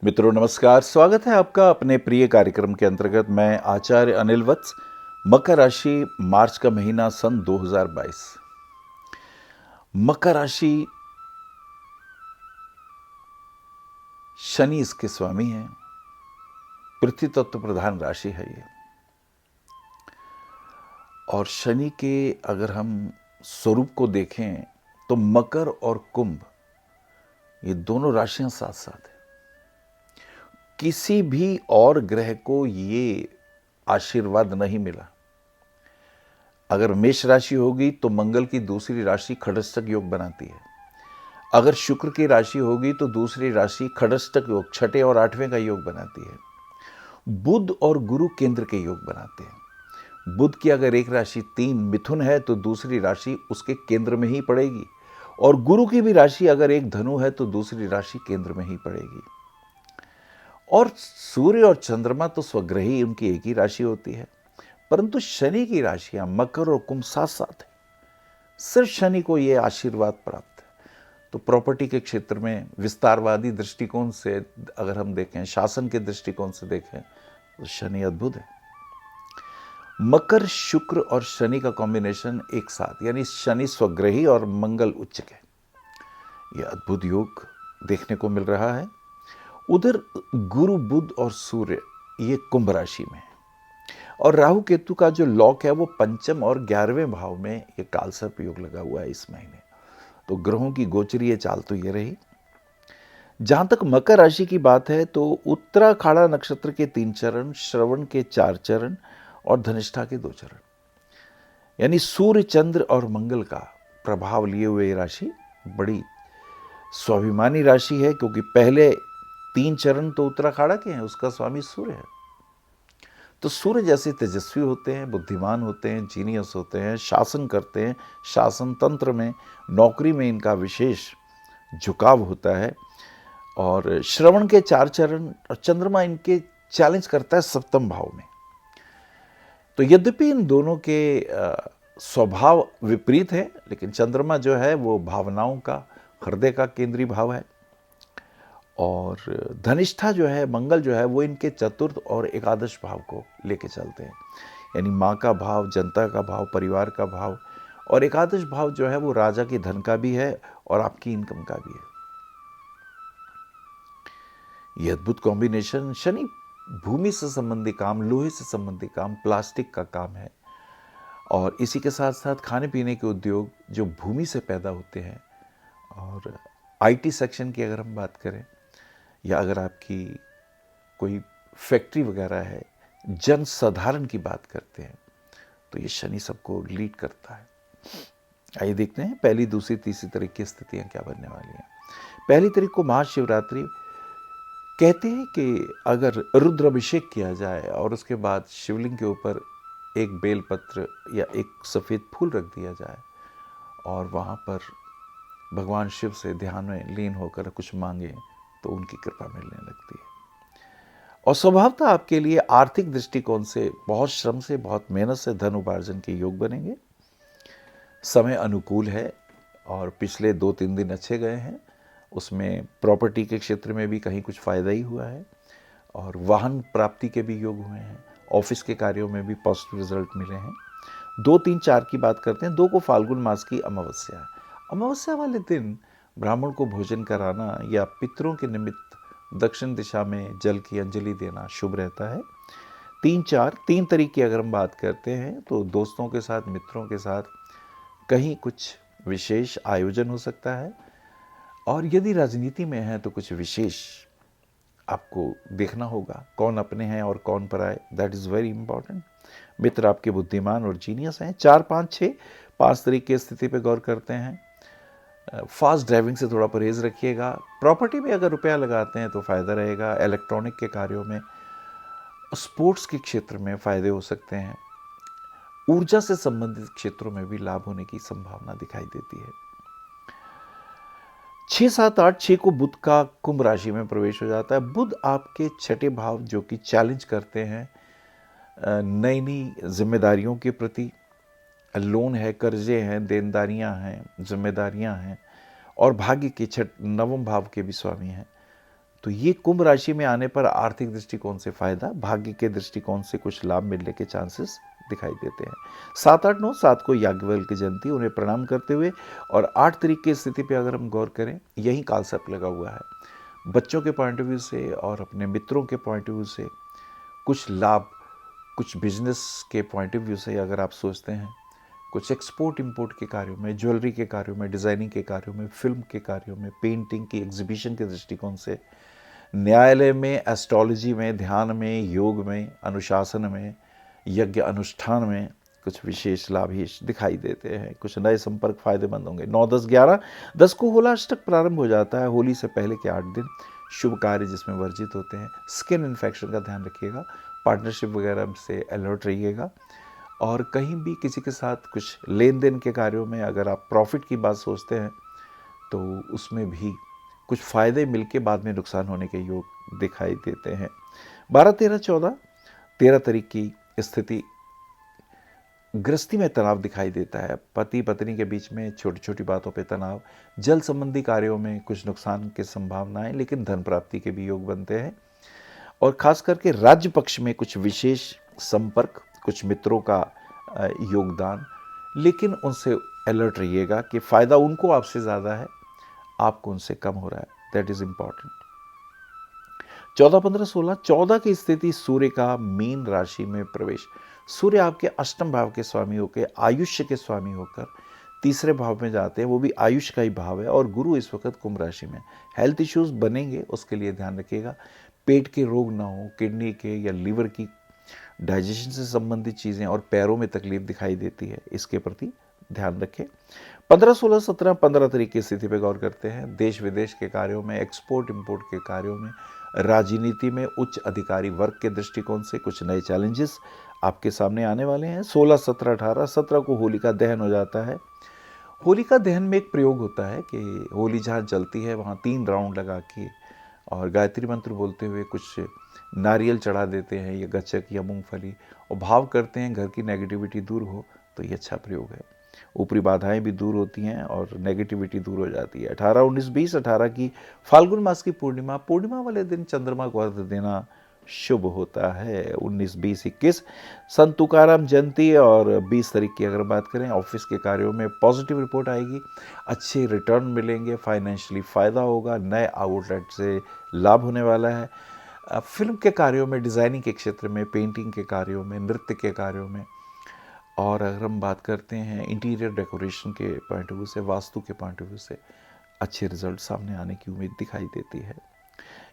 मित्रों नमस्कार, स्वागत है आपका अपने प्रिय कार्यक्रम के अंतर्गत। मैं आचार्य अनिल वत्स। मकर राशि, मार्च का महीना, सन 2022। मकर राशि, शनि इसके स्वामी हैं। पृथ्वी तत्व प्रधान राशि है ये। और शनि के अगर हम स्वरूप को देखें तो मकर और कुंभ, ये दोनों राशियां साथ साथ हैं। किसी भी और ग्रह को ये आशीर्वाद नहीं मिला। अगर मेष राशि होगी तो मंगल की दूसरी राशि खड़ष्टक योग बनाती है। अगर शुक्र की राशि होगी तो दूसरी राशि खड़ष्टक योग, छठे और आठवें का योग बनाती है। बुध और गुरु केंद्र के योग बनाते हैं। बुध की अगर एक राशि 3 मिथुन है तो दूसरी राशि उसके केंद्र में ही पड़ेगी। और गुरु की भी राशि अगर एक धनु है तो दूसरी राशि केंद्र में ही पड़ेगी। और सूर्य और चंद्रमा तो स्वग्रही, उनकी एक ही राशि होती है। परंतु शनि की राशियां मकर और कुंभ साथ साथ है। सिर्फ शनि को यह आशीर्वाद प्राप्त है। तो प्रॉपर्टी के क्षेत्र में विस्तारवादी दृष्टिकोण से अगर हम देखें, शासन के दृष्टिकोण से देखें, तो शनि अद्भुत है। मकर, शुक्र और शनि का कॉम्बिनेशन एक साथ, यानी शनि स्वग्रही और मंगल उच्च के, यह अद्भुत योग देखने को मिल रहा है। उधर गुरु, बुध और सूर्य ये कुंभ राशि में है। और राहु केतु का जो लॉक है वो पंचम और 11वें भाव में ये कालसर्प योग लगा हुआ है इस महीने। तो ग्रहों की गोचरीय चाल तो ये रही। जहां तक मकर राशि की बात है तो उत्तराखाड़ा नक्षत्र के 3 चरण, श्रवण के 4 चरण और धनिष्ठा के 2 चरण, यानी सूर्य, चंद्र और मंगल का प्रभाव लिए हुए ये राशि बड़ी स्वाभिमानी राशि है। क्योंकि पहले 3 चरण तो उत्तराखाड़ा के हैं, उसका स्वामी सूर्य है। तो सूर्य जैसे तेजस्वी होते हैं, बुद्धिमान होते हैं, जीनियस होते हैं, शासन करते हैं, शासन तंत्र में, नौकरी में इनका विशेष झुकाव होता है। और श्रवण के 4 चरण और चंद्रमा इनके चैलेंज करता है 7वें भाव में। तो यद्यपि इन दोनों के स्वभाव विपरीत है, लेकिन चंद्रमा जो है वो भावनाओं का, हृदय का केंद्रीय भाव है। और धनिष्ठा जो है, मंगल जो है, वो इनके चतुर्थ और एकादश भाव को लेके चलते हैं। यानी माँ का भाव, जनता का भाव, परिवार का भाव। और एकादश भाव जो है वो राजा की धन का भी है और आपकी इनकम का भी है। ये अद्भुत कॉम्बिनेशन। शनि भूमि से संबंधी काम, लोहे से संबंधी काम, प्लास्टिक का काम है। और इसी के साथ साथ खाने पीने के उद्योग जो भूमि से पैदा होते हैं। और आईटी सेक्शन की अगर हम बात करें, या अगर आपकी कोई फैक्ट्री वगैरह है, जन साधारण की बात करते हैं, तो ये शनि सबको लीड करता है। आइए देखते हैं पहली, दूसरी, तीसरी तारीख की स्थितियां क्या बनने वाली हैं। पहली तारीख को महाशिवरात्रि। कहते हैं कि अगर रुद्र अभिषेक किया जाए और उसके बाद शिवलिंग के ऊपर एक बेलपत्र या एक सफ़ेद फूल रख दिया जाए और वहाँ पर भगवान शिव से ध्यान में लीन होकर कुछ मांगे तो उनकी कृपा मिलने लगती है। और स्वभावतः आपके लिए आर्थिक दृष्टिकोण से बहुत श्रम से, बहुत मेहनत से धन उपार्जन के योग बनेंगे। समय अनुकूल है और पिछले 2-3 दिन अच्छे गए हैं। उसमें प्रॉपर्टी के क्षेत्र में भी कहीं कुछ फ़ायदा ही हुआ है और वाहन प्राप्ति के भी योग हुए हैं। ऑफिस के कार्यों में भी पॉजिटिव रिजल्ट मिले हैं। 2, 3, 4 की बात करते हैं। 2 को फाल्गुन मास की अमावस्या है। अमावस्या वाले दिन ब्राह्मण को भोजन कराना या पितरों के निमित्त दक्षिण दिशा में जल की अंजलि देना शुभ रहता है। 3 तारीख की अगर हम बात करते हैं तो दोस्तों के साथ, मित्रों के साथ कहीं कुछ विशेष आयोजन हो सकता है। और यदि राजनीति में है तो कुछ विशेष आपको देखना होगा, कौन अपने हैं और कौन पराए। That is very important. मित्र आपके बुद्धिमान और जीनियस हैं। 4, 5, 6, 5 तारीख की स्थिति पे गौर करते हैं। फास्ट ड्राइविंग से थोड़ा परहेज रखिएगा। प्रॉपर्टी में अगर रुपया लगाते हैं तो फ़ायदा रहेगा। इलेक्ट्रॉनिक के कार्यों में, स्पोर्ट्स के क्षेत्र में फ़ायदे हो सकते हैं। ऊर्जा से संबंधित क्षेत्रों में भी लाभ होने की संभावना दिखाई देती है। 6, 7, 8, 6 को बुध का कुंभ राशि में प्रवेश हो जाता है। बुध आपके छठे भाव जो कि चैलेंज करते हैं नई नई जिम्मेदारियों के प्रति। लोन है, कर्जे हैं, देनदारियां हैं, जिम्मेदारियां हैं। और भाग्य के 9वें भाव के भी स्वामी हैं। तो ये कुंभ राशि में आने पर आर्थिक दृष्टिकोण से फायदा, भाग्य के दृष्टिकोण से कुछ लाभ मिलने के चांसेस दिखाई देते हैं। 7, 8, 9, 7 को याज्ञवल्क्य की जयंती, उन्हें प्रणाम करते हुए, और 8 तारीख की स्थिति पे अगर हम गौर करें, यही काल सर्प लगा हुआ है। बच्चों के पॉइंट ऑफ व्यू से और अपने मित्रों के पॉइंट ऑफ व्यू से कुछ लाभ, कुछ बिजनेस के पॉइंट ऑफ व्यू से अगर आप सोचते हैं, कुछ एक्सपोर्ट इंपोर्ट के कार्यों में, ज्वेलरी के कार्यों में, डिज़ाइनिंग के कार्यों में, फिल्म के कार्यों में, पेंटिंग की एग्जीबिशन के दृष्टिकोण से, न्यायालय में, एस्ट्रोलॉजी में, ध्यान में, योग में, अनुशासन में, यज्ञ अनुष्ठान में कुछ विशेष लाभ ही दिखाई देते हैं। कुछ नए संपर्क फायदेमंद होंगे। 9, 10, 11, 10 को होलाष्टक प्रारंभ हो जाता है। होली से पहले के 8 दिन शुभ कार्य जिसमें वर्जित होते हैं। स्किन इन्फेक्शन का ध्यान रखिएगा, पार्टनरशिप वगैरह से अलर्ट रहिएगा, और कहीं भी किसी के साथ कुछ लेन देन के कार्यों में अगर आप प्रॉफिट की बात सोचते हैं तो उसमें भी कुछ फ़ायदे मिलके बाद में नुकसान होने के योग दिखाई देते हैं। 12, 13, 14, 13 तारीख की स्थिति गृहस्थी में तनाव दिखाई देता है। पति पत्नी के बीच में छोटी छोटी बातों पे तनाव, जल संबंधी कार्यों में कुछ नुकसान की संभावनाएं, लेकिन धन प्राप्ति के भी योग बनते हैं। और खास करके राज्य पक्ष में कुछ विशेष संपर्क, कुछ मित्रों का योगदान, लेकिन उनसे अलर्ट रहिएगा कि फ़ायदा उनको आपसे ज़्यादा है, आपको उनसे कम हो रहा है। That is important. 14, 15, 16, 14 की स्थिति सूर्य का मीन राशि में प्रवेश। सूर्य आपके अष्टम भाव के स्वामी होकर, आयुष्य के स्वामी होकर तीसरे भाव में जाते हैं, वो भी आयुष का ही भाव है। और गुरु इस वक्त कुंभ राशि में। हेल्थ इश्यूज बनेंगे, उसके लिए ध्यान रखिएगा। पेट के रोग ना हो, किडनी के या लीवर की डाइजेशन से संबंधित चीज़ें, और पैरों में तकलीफ दिखाई देती है, इसके प्रति ध्यान रखें। 15, 16, 17, 15 तारीख की स्थिति पर गौर करते हैं। देश विदेश के कार्यों में, एक्सपोर्ट इंपोर्ट के कार्यों में, राजनीति में, उच्च अधिकारी वर्ग के दृष्टिकोण से कुछ नए चैलेंजेस आपके सामने आने वाले हैं। 16, 17, 18, 17 को होलिका दहन हो जाता है। होलिका दहन में एक प्रयोग होता है कि होली जहाँ जलती है वहाँ 3 राउंड लगा के और गायत्री मंत्र बोलते हुए कुछ नारियल चढ़ा देते हैं, या गच्चक या मूंगफली, और भाव करते हैं घर की नेगेटिविटी दूर हो। तो ये अच्छा प्रयोग है। ऊपरी बाधाएं भी दूर होती हैं और नेगेटिविटी दूर हो जाती है। 18, 19, 20, 18 की फाल्गुन मास की पूर्णिमा, पूर्णिमा वाले दिन चंद्रमा को अर्घ देना शुभ होता है। 19, 20, 21 संत तुकाराम जयंती, और 20 तारीख की अगर बात करें, ऑफिस के कार्यों में पॉजिटिव रिपोर्ट आएगी, अच्छे रिटर्न मिलेंगे, फाइनेंशियली फ़ायदा होगा, नए आउटलेट से लाभ होने वाला है। फिल्म के कार्यों में, डिज़ाइनिंग के क्षेत्र में, पेंटिंग के कार्यों में, नृत्य के कार्यों में, और अगर हम बात करते हैं इंटीरियर डेकोरेशन के पॉइंट ऑफ व्यू से, वास्तु के पॉइंट ऑफ व्यू से, अच्छे रिजल्ट सामने आने की उम्मीद दिखाई देती है।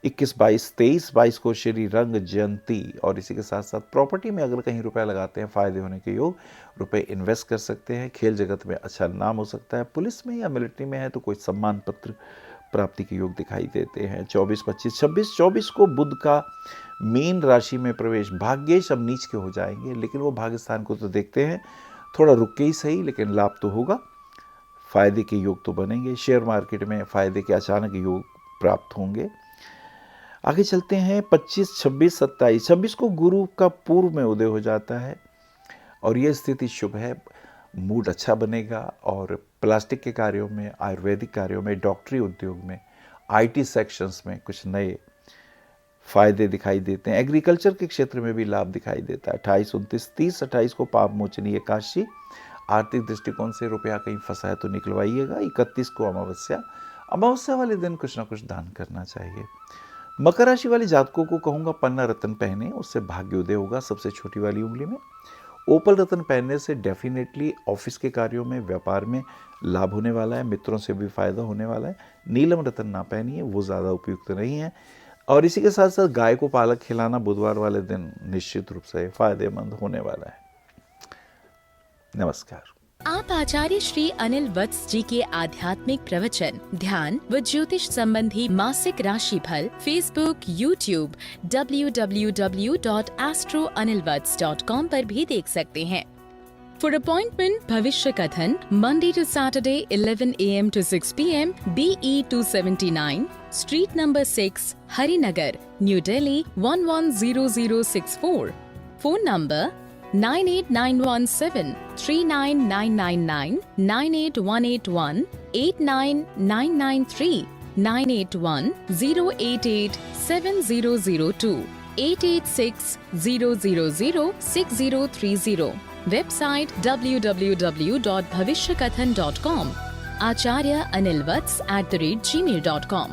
21, 22, 23, 22 को श्री रंग जयंती, और इसी के साथ साथ प्रॉपर्टी में अगर कहीं रुपए लगाते हैं, फ़ायदे होने के योग, रुपए इन्वेस्ट कर सकते हैं। खेल जगत में अच्छा नाम हो सकता है। पुलिस में या मिलिट्री में है तो कोई सम्मान पत्र प्राप्ति के योग दिखाई देते हैं। 24, 25, 26, 24 को बुध का मीन राशि में प्रवेश। भाग्येश अब नीच के हो जाएंगे, लेकिन वो भाग्य स्थान को तो देखते हैं, थोड़ा रुक के ही सही, लेकिन लाभ तो होगा, फायदे के योग तो बनेंगे। शेयर मार्केट में फायदे के अचानक योग प्राप्त होंगे। आगे चलते हैं। 25, 26, 27, 26 को गुरु का पूर्व में उदय हो जाता है, और यह स्थिति शुभ है। मूड अच्छा बनेगा, और प्लास्टिक के कार्यों में, आयुर्वेदिक कार्यों में, डॉक्टरी उद्योग में, IT सेक्शंस में कुछ नए फायदे दिखाई देते हैं। एग्रीकल्चर के क्षेत्र में भी लाभ दिखाई देता है। 28, 29, 30, 28 को पाप मोचनी एकादशी। आर्थिक दृष्टिकोण से रुपया कहीं फंसा है तो निकलवाइएगा। 31 को अमावस्या, अमावस्या वाले दिन कुछ ना कुछ दान करना चाहिए। मकर राशि वाले जातकों को कहूँगा पन्ना रत्न पहने, उससे भाग्योदय होगा सबसे छोटी वाली उंगली में। ओपल रत्न पहनने से डेफिनेटली ऑफिस के कार्यों में, व्यापार में लाभ होने वाला है, मित्रों से भी फायदा होने वाला है। नीलम रत्न ना पहनिए, वो ज़्यादा उपयुक्त नहीं है। और इसी के साथ साथ गाय को पालक खिलाना बुधवार वाले दिन निश्चित रूप से फायदेमंद होने वाला है। नमस्कार। आप आचार्य श्री अनिल वत्स जी के आध्यात्मिक प्रवचन, ध्यान व ज्योतिष संबंधी मासिक राशि फल फेसबुक, यूट्यूब, www.astroanilvats.com पर भी देख सकते हैं। For appointment, भविष्य कथन, Monday to Saturday, 11 a.m. to 6 p.m. BE 279, Street number 6, Harinagar, New Delhi 110064. Phone number 98917 39999 98181 89993. 981-088-7002, 886-000-6030. Website www.bhavishyakathan.com. Acharya Anil Vats @gmail.com.